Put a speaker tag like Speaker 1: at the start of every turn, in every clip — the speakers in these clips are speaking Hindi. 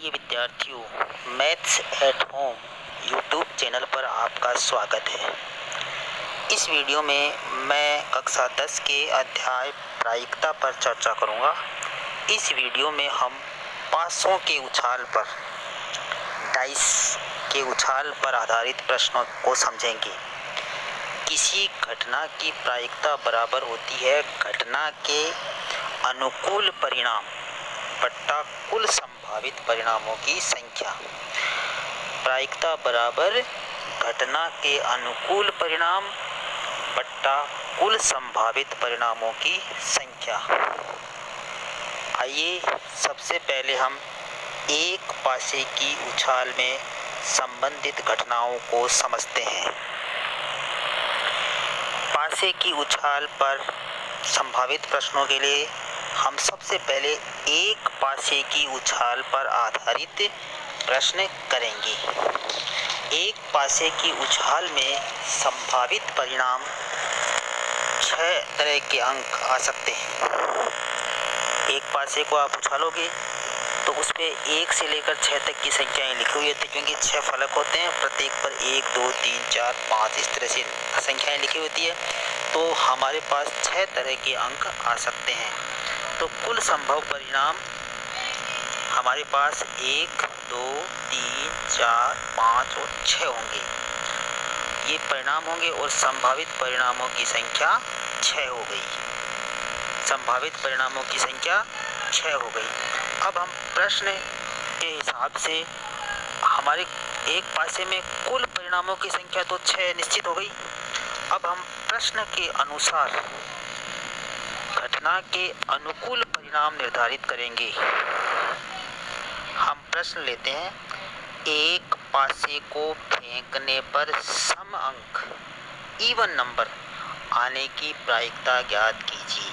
Speaker 1: प्रिय विद्यार्थियों, maths at home YouTube channel पर आपका स्वागत है। इस वीडियो में मैं कक्षा 10 के अध्याय प्रायिकता पर चर्चा करूंगा। इस वीडियो में हम पासों के उछाल पर, डाइस के उछाल पर आधारित प्रश्नों को समझेंगे। किसी घटना की प्रायिकता बराबर होती है घटना के अनुकूल परिणाम बट्टा कुल संभावित परिणामों की संख्या। प्रायिकता बराबर घटना के अनुकूल परिणाम बट्टा कुल संभावित परिणामों की संख्या। आइए सबसे पहले हम एक पासे की उछाल में संबंधित घटनाओं को समझते हैं। पासे की उछाल पर संभावित प्रश्नों के लिए हम सबसे पहले एक पासे की उछाल पर आधारित प्रश्न करेंगे। एक पासे की उछाल में संभावित परिणाम 6 तरह के अंक आ सकते हैं। एक पासे को आप उछालोगे तो उस पे 1 से लेकर 6 तक की संख्याएं लिखी हुई होती है, क्योंकि 6 फलक होते हैं, प्रत्येक पर 1, 2, 3, 4, 5 इस तरह से संख्याएं लिखी होती है। तो हमारे पास 6 तरह के अंक आ सकते हैं। तो कुल संभव परिणाम हमारे पास 1, 2, 3, 4, 5 और 6 होंगे। ये परिणाम होंगे और संभावित परिणामों की संख्या 6 हो गई। संभावित परिणामों की संख्या 6 हो गई। अब हम प्रश्न के हिसाब से हमारे एक पासे में कुल परिणामों की संख्या तो 6 निश्चित हो गई। अब हम प्रश्न के अनुसार घटना के अनुकूल परिणाम निर्धारित करेंगे। हम प्रश्न लेते हैं, एक पासे को फेंकने पर सम अंक इवन नंबर आने की प्रायिकता ज्ञात कीजिए।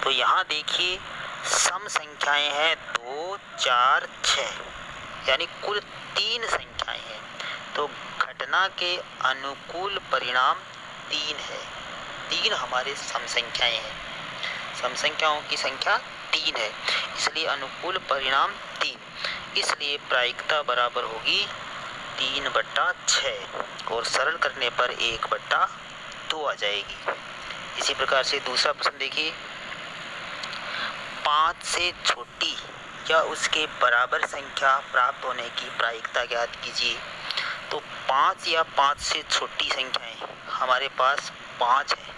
Speaker 1: तो यहाँ देखिए सम संख्याएं हैं 2, 4, 6, यानी कुल 3 संख्याएं हैं। तो घटना के अनुकूल परिणाम 3 है। 3 हमारे सम संख्याएं हैं। सम संख्याओं की संख्या 3 है, इसलिए अनुकूल परिणाम 3। इसलिए प्रायिकता बराबर होगी 3/6 और सरल करने पर 1/2 आ जाएगी। इसी प्रकार से दूसरा प्रश्न देखिए, 5 से छोटी या उसके बराबर संख्या प्राप्त होने की प्रायिकता ज्ञात कीजिए। तो 5 या 5 से छोटी संख्याएं हमारे पास 5 है।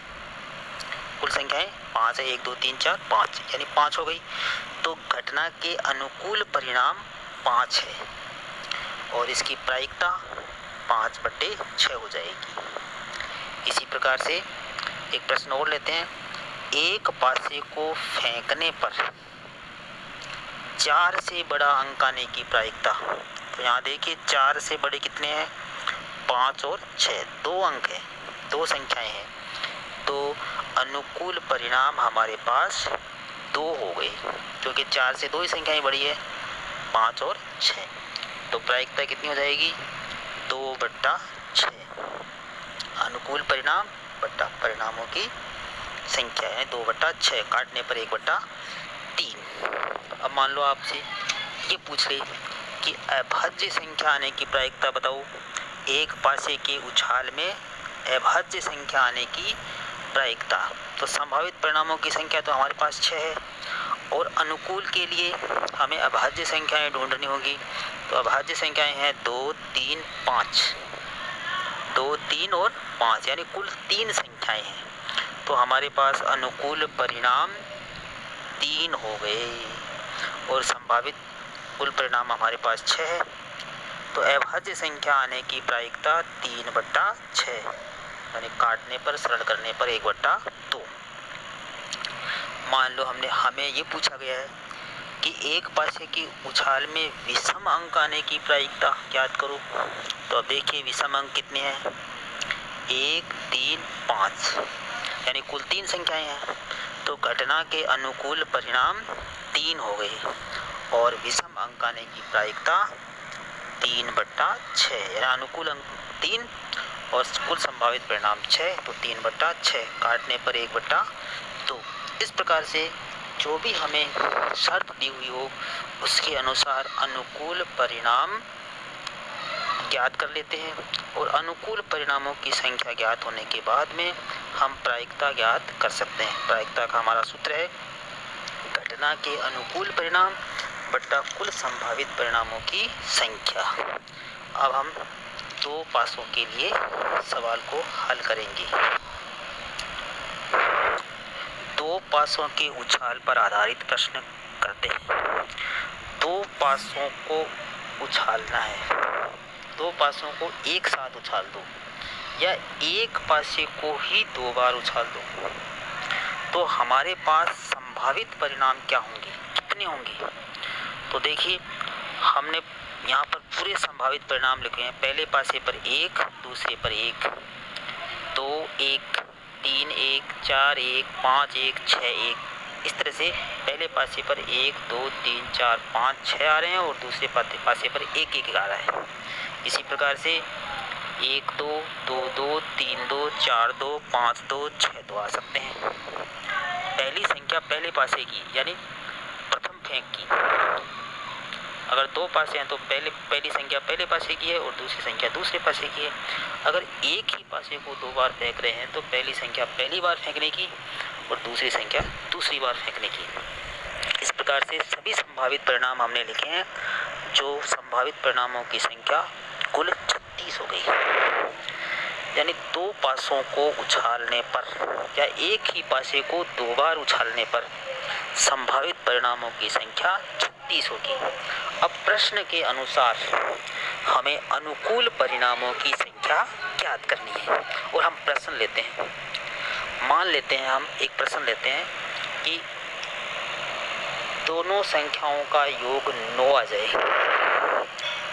Speaker 1: कुल संख्याएं 5 है, 1, 2, 3, 4, 5, यानी 5 हो गई। तो घटना के अनुकूल परिणाम 5 है और इसकी प्रायिकता 5/6 हो जाएगी। इसी प्रकार से एक प्रश्न और लेते हैं, एक पासे को फेंकने पर 4 से बड़ा अंक आने की प्रायिकता। तो यहाँ देखिए 4 से बड़े कितने हैं, 5 और 6, 2 अंक हैं, 2 संख्याएं हैं। तो अनुकूल परिणाम हमारे पास 2 हो गए, क्योंकि 4 से 2 ही संख्याएं बड़ी है, 5 और 6। तो प्रायिकता कितनी हो जाएगी, 2/6। अनुकूल परिणाम बट्टा परिणामों की संख्या है 2/6, काटने पर 1/3। अब मान लो आपसे ये पूछ ले कि अभाज्य संख्या आने की प्रायिकता बताओ। एक पासे के उछाल में अभाज्य संख्या आने की प्रायिकता। तो संभावित परिणामों की संख्या तो हमारे पास 6 है और अनुकूल के लिए हमें अभाज्य संख्याएं ढूंढनी होगी। तो अभाज्य संख्याएं हैं 2, 3, 5, 2, 3 और 5, यानी कुल 3 संख्याएं हैं। तो हमारे पास अनुकूल परिणाम 3 हो गए और संभावित कुल परिणाम हमारे पास 6 है। तो अभाज्य संख्या आने की प्रायिकता 3/6, यानी काटने पर सरल करने पर 1/2। मान लो हमें ये पूछा गया है कि एक पासे की उछाल में विषम अंक आने की प्रायिकता ज्ञात करो। तो अब देखिए विषम अंक कितने हैं, 1, 3, 5, यानी कुल 3 संख्याएं हैं। तो घटना के अनुकूल परिणाम 3 हो गए और विषम अंक आने की प्रायिकता 3/6, यानी अनुकूल अंक 3 और कुल संभावित परिणाम 6, तो 3/6, काटने पर 1/2। इस प्रकार से जो भी हमें शर्त दी हुई हो उसके अनुसार अनुकूल परिणाम ज्ञात कर लेते हैं और अनुकूल परिणामों की संख्या ज्ञात होने के बाद में हम प्रायिकता ज्ञात कर सकते हैं। प्रायिकता का हमारा सूत्र है घटना के अनुकूल परिणाम बट्टा कुल संभावित परिणामों की संख्या। अब हम 2 पासों के लिए सवाल को हल करेंगे। 2 पासों के उछाल पर आधारित प्रश्न करते हैं। 2 पासों को उछालना है, 2 पासों को एक साथ उछाल दो या एक पासे को ही 2 बार उछाल दो तो हमारे पास संभावित परिणाम क्या होंगे, कितने होंगे? तो देखिए हमने यहाँ पर पूरे संभावित परिणाम लिखे हैं। पहले पासे पर 1, दूसरे पर 1, 2 1, 3 1, 4 1, 5 1, 6 1। इस तरह से पहले पासे पर 1 2 3 4 5 6 आ रहे हैं और दूसरे पासे पर 1 1 आ रहा है। इसी प्रकार से 1 2 2 2 3 2 4 2 5 2 6 2 आ सकते हैं। पहली संख्या पहले पासे की यानी प्रथम फेंक की। अगर 2 पासे हैं तो पहली संख्या पहले पासे की है और दूसरी संख्या दूसरे पासे की है। अगर एक ही पासे को 2 बार फेंक रहे हैं तो पहली संख्या पहली बार फेंकने की और दूसरी संख्या दूसरी बार फेंकने की। इस प्रकार से सभी संभावित परिणाम हमने लिखे हैं। जो संभावित परिणामों की संख्या कुल 36 हो गई। यानी 2 पासों को उछालने पर या एक ही पासे को 2 बार उछालने पर संभावित परिणामों की संख्या 36 होगी। अब प्रश्न के अनुसार हमें अनुकूल परिणामों की संख्या ज्ञात करनी है और हम प्रश्न लेते हैं। मान लेते हैं हम एक प्रश्न लेते हैं कि दोनों संख्याओं का योग 9 आ जाए,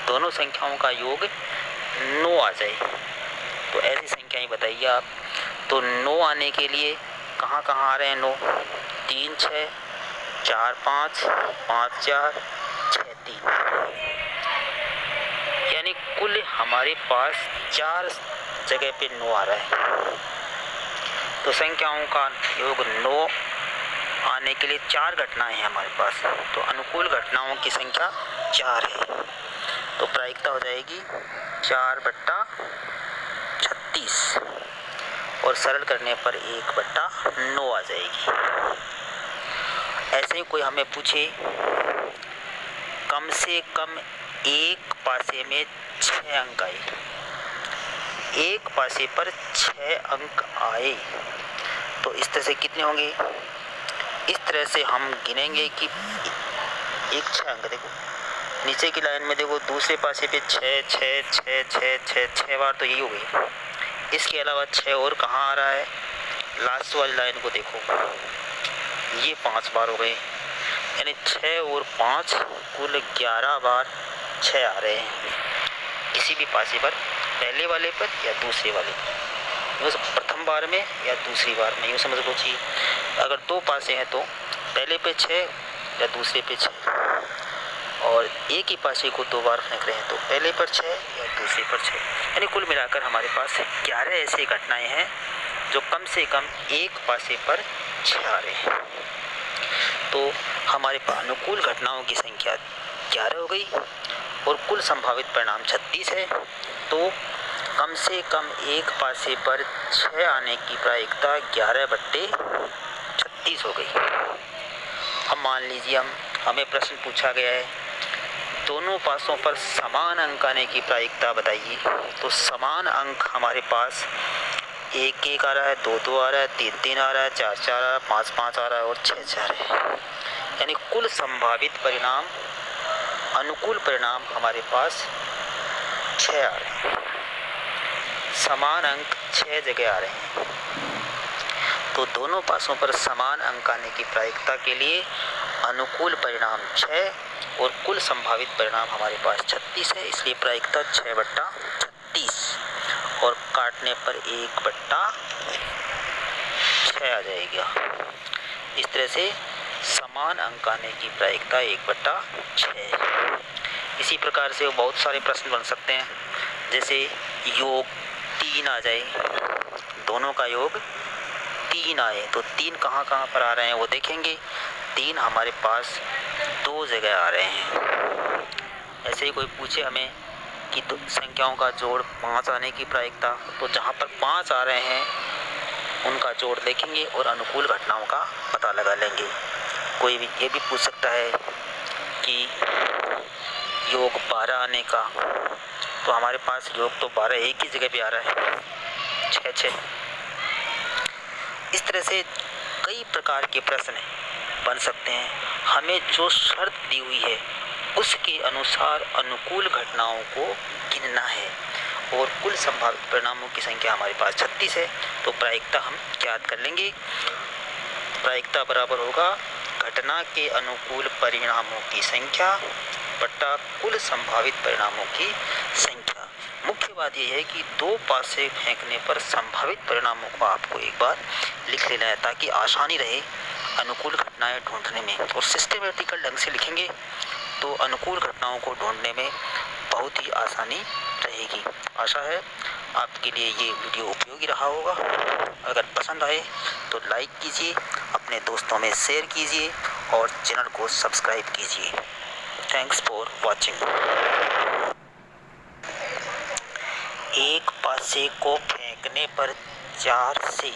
Speaker 1: दोनों संख्याओं का योग 9 आ जाए तो ऐसी संख्याएं बताइए आप। तो 9 आने के लिए कहाँ कहाँ आ रहे हैं 9? 3 6 4 5 5 4 6 3, यानी कुल हमारे पास 4 जगह पे 9 आ रहा है। तो संख्याओं का योग 9 आने के लिए 4 घटनाएं हैं हमारे पास। तो अनुकूल घटनाओं की संख्या 4 है। तो प्रायिकता हो जाएगी 4 बट्टा 36 और सरल करने पर 1 बट्टा 9 आ जाएगी। ऐसे ही कोई हमें पूछे कम से कम एक पासे में 6 अंक आए, एक पासे पर 6 अंक आए तो इस तरह से कितने होंगे? इस तरह से हम गिनेंगे कि एक 6 अंक, देखो नीचे की लाइन में देखो दूसरे पासे पे 6 6 6 6 6 6 बार तो यही हो गई। इसके अलावा 6 और कहाँ आ रहा है? लास्ट वाली लाइन को देखो, ये 5 बार हो गए। यानी 6 और 5 कुल 11 बार 6 आ रहे हैं किसी भी पासे पर, पहले वाले पर या दूसरे वाले, प्रथम बार में या दूसरी बार में, यूँ समझ लो जी। अगर 2 पासे हैं तो पहले पे 6 या दूसरे पे 6 और एक ही पासे को 2 बार फेंक रहे हैं तो पहले पर 6 या दूसरे पर 6। यानी कुल मिलाकर हमारे पास 11 ऐसी घटनाएं हैं जो कम से कम एक पासे पर 6 आ रहे हैं। तो हमारे पास अनुकूल घटनाओं की संख्या 11 हो गई और कुल संभावित परिणाम 36 है। तो कम से कम एक पासे पर 6 आने की प्रायिकता 11 बट्टे 36 हो गई। अब मान लीजिए हमें प्रश्न पूछा गया है दोनों पासों पर समान अंक आने की प्रायिकता बताइए। तो समान अंक हमारे पास 1 1 आ रहा है, 2 2 आ रहा है, 3 3 आ रहा है, 4 4 आ रहा है, 5 5 आ रहा है और 6 6 है। यानी कुल संभावित परिणाम अनुकूल परिणाम हमारे पास 6 आ रहे हैं। समान अंक 6 जगह आ रहे हैं। तो दोनों पासों पर समान अंक आने की प्रायिकता के लिए अनुकूल परिणाम 6 और कुल संभावित परिणाम हमारे पास 36 है। इसलिए प्रायिकता 6 बट्टा 36 और काटने पर 1 बट्टा 6 आ जाएगा। इस तरह से समान अंक आने की प्रायिकता 1 बट्टा 6। इसी प्रकार से बहुत सारे प्रश्न बन सकते हैं, जैसे योग 3 आ जाए, दोनों का योग 3 आए तो 3 कहाँ कहाँ पर आ रहे हैं वो देखेंगे। 3 हमारे पास 2 जगह आ रहे हैं। ऐसे ही कोई पूछे हमें कि तो संख्याओं का जोड़ 5 आने की प्रायिकता, तो जहाँ पर 5 आ रहे हैं उनका जोड़ देखेंगे और अनुकूल घटनाओं का पता लगा लेंगे। कोई भी ये भी पूछ सकता है कि योग 12 आने का, तो हमारे पास योग तो 12 एक ही जगह पे आ रहा है, 6। इस तरह से कई प्रकार के प्रश्न बन सकते हैं। हमें जो शर्त दी हुई है उसके अनुसार अनुकूल घटनाओं को गिनना है और कुल संभावित परिणामों की संख्या हमारे पास 36 है। तो प्रायिकता हम ज्ञात कर लेंगे। प्रायिकता बराबर होगा घटना के अनुकूल परिणामों की संख्या बटा कुल संभावित परिणामों की संख्या। मुख्य बात यह है कि 2 पासे फेंकने पर संभावित परिणामों को आपको एक बार लिख लेना है ताकि आसानी रहे अनुकूल घटनाएं ढूंढने में। और सिस्टमेटिकल ढंग से लिखेंगे तो अनुकूल घटनाओं को ढूंढने में बहुत ही आसानी रहेगी। आशा है आपके लिए ये वीडियो उपयोगी रहा होगा। अगर पसंद आए तो लाइक कीजिए, अपने दोस्तों में शेयर कीजिए और चैनल को सब्सक्राइब कीजिए। Thanks for watching. एक पासे को फेंकने पर 4 से